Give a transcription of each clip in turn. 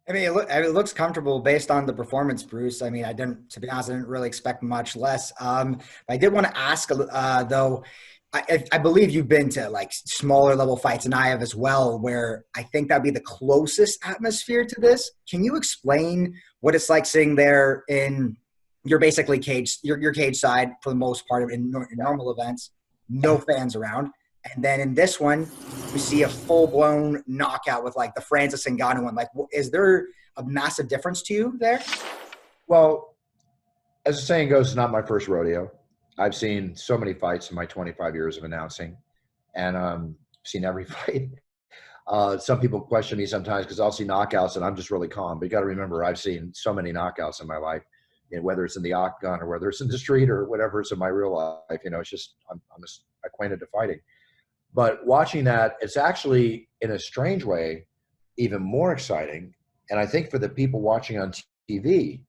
I mean, it looks comfortable based on the performance, Bruce. I mean, to be honest, I didn't really expect much less. I did want to ask, though, I believe you've been to like smaller level fights, and I have as well, where I think that'd be the closest atmosphere to this. Can you explain what it's like sitting there in your basically your cage side for the most part in normal events, no fans around, and then in this one, we see a full blown knockout with like the Francis Ngannou one. Like, is there a massive difference to you there? Well, as the saying goes, it's not my first rodeo. I've seen so many fights in my 25 years of announcing, and seen every fight. Some people question me sometimes because I'll see knockouts and I'm just really calm. But you got to remember, I've seen so many knockouts in my life, whether it's in the octagon or whether it's in the street or whatever it's in my real life. It's just I'm just acquainted to fighting. But watching that, it's actually in a strange way even more exciting. And I think for the people watching on TV,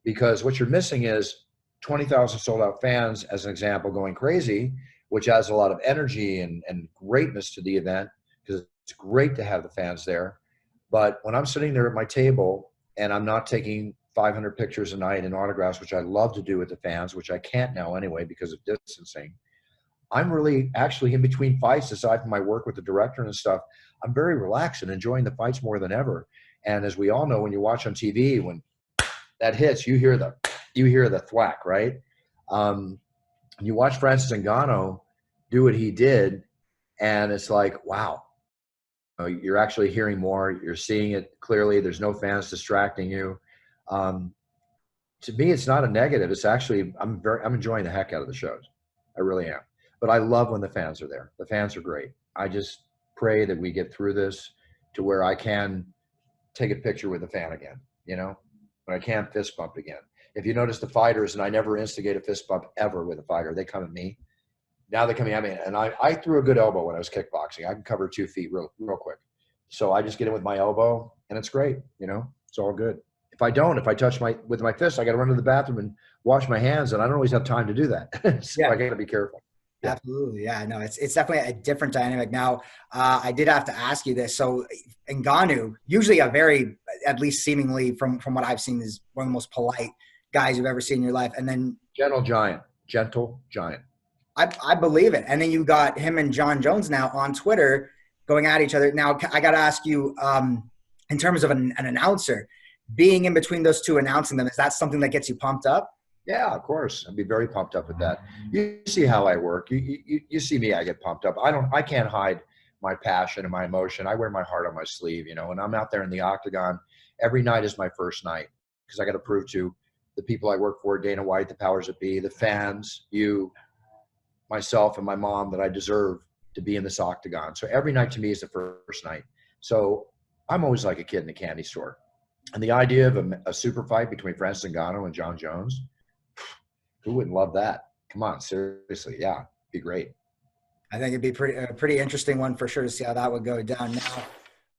because what you're missing is 20,000 sold out fans, as an example, going crazy, which adds a lot of energy and greatness to the event because it's great to have the fans there. But when I'm sitting there at my table and I'm not taking 500 pictures a night and autographs, which I love to do with the fans, which I can't now anyway because of distancing, I'm really actually in between fights, aside from my work with the director and stuff, I'm very relaxed and enjoying the fights more than ever. And as we all know, when you watch on TV, when that hits, you hear the thwack, right? You watch Francis Ngannou do what he did, and it's like, wow, you're actually hearing more. You're seeing it clearly. There's no fans distracting you. Um, to me, it's not a negative. It's actually, I'm enjoying the heck out of the shows. I really am. But I love when the fans are there. The fans are great. I just pray that we get through this to where I can take a picture with a fan again, when I can fist bump again. If you notice the fighters, and I never instigate a fist bump ever with a fighter, they come at me. Now they're coming at me, and I threw a good elbow when I was kickboxing. I can cover 2 feet real quick. So I just get in with my elbow, and it's great. It's all good. If I touch with my fist, I got to run to the bathroom and wash my hands, and I don't always have time to do that. So Yeah. I got to be careful. Yeah. Absolutely. Yeah, no, it's definitely a different dynamic. Now, I did have to ask you this. So Ngannou, usually a very, at least seemingly from what I've seen, is one of the most polite guys you've ever seen in your life. And then Gentle giant. I believe it. And then you got him and John Jones now on Twitter going at each other. Now, I got to ask you, in terms of an announcer, being in between those two, announcing them, is that something that gets you pumped up? Yeah, of course. I'd be very pumped up with that. You see how I work. You see me, I get pumped up. I can't hide my passion and my emotion. I wear my heart on my sleeve, and I'm out there in the octagon. Every night is my first night because I got to prove to the people I work for, Dana White, the powers that be, the fans, you, myself, and my mom, that I deserve to be in this octagon. So every night to me is the first night. So I'm always like a kid in a candy store. And the idea of a super fight between Francis Ngannou and John Jones, who wouldn't love that? Come on, seriously. Yeah, be great. I think it'd be a pretty interesting one for sure to see how that would go down. Now,